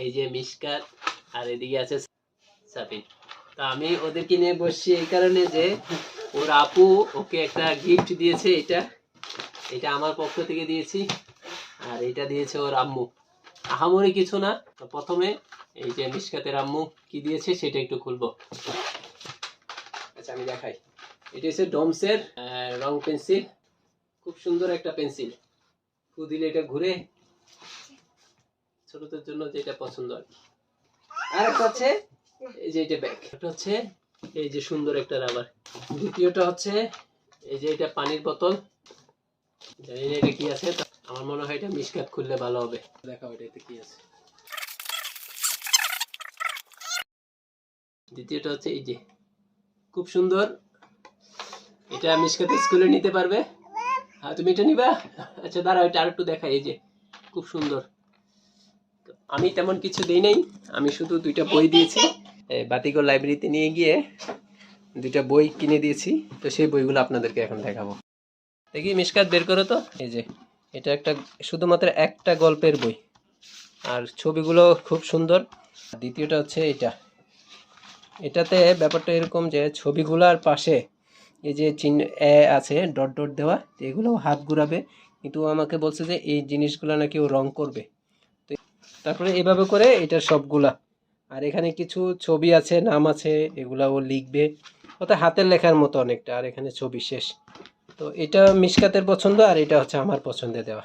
এই যে মিশকাত, আর এদিকে আছে সাবিন। তো আমি ওদেরকে নিয়ে বসছি এই কারণে যে ওর আপু ওকে একটা গিফট দিয়েছে। এটা আমার পক্ষ থেকে দিয়েছি, আর এটা দিয়েছে ওর আম্মু। আহামরি কিছু না। তো প্রথমে এই যে মিশকাতের আম্মু কি দিয়েছে সেটা একটু খুলবো। আচ্ছা আমি দেখাই। এটা হচ্ছে ডমসের রং পেন্সিল। খুব সুন্দর একটা পেন্সিল। ফু দিলে এটা ঘুরে, ছোটদের জন্য যেটা পছন্দ আর কি। আর একটা হচ্ছে এই যে এটা ব্যাগ। এটা হচ্ছে এই যে সুন্দর একটা রাবার। দ্বিতীয়টা হচ্ছে এই যে এটা পানির বোতল। জানি না এটা কি আছে, আমার মনে হয় এটা মিশকাত খুললে ভালো হবে। দেখাও এটাতে কি আছে। দ্বিতীয়টা হচ্ছে এই যে খুব সুন্দর, এটা মিশকাত স্কুলে নিতে পারবে। হ্যাঁ তুমি এটা নিবা? আচ্ছা দাঁড়াও, এটা আরেকটু দেখাই। এই যে খুব সুন্দর। আমি তেমন কিছু দেই নাই, আমি শুধু দুইটা বই দিয়েছি। বাতিঘর লাইব্রেরিতে নিয়ে গিয়ে দুইটা বই কিনে দিয়েছি। তো সেই বইগুলো আপনাদেরকে এখন দেখাবো। দেখি মিশকাত বের করো তো। এই যে এটা একটা শুধুমাত্র একটা গল্পের বই, আর ছবিগুলো খুব সুন্দর। দ্বিতীয়টা হচ্ছে এটাতে ব্যাপারটা এরকম যে ছবিগুলোর পাশে এই যে চিহ্ন আছে, ডট ডট দেওয়া, এগুলো হাত ঘুরাবে, কিন্তু আমাকে বলছে যে এই জিনিসগুলো নাকি ও রং করবে। তো তারপরে এভাবে করে এটার সবগুলা, আর এখানে কিছু ছবি আছে, নাম আছে, এগুলা ও লিখবে। অর্থাৎ হাতের লেখার মতো অনেকটা। আর এখানে ছবি শেষ। তো এটা মিশকাতের পছন্দ, আর এটা হচ্ছে আমার পছন্দে দেওয়া।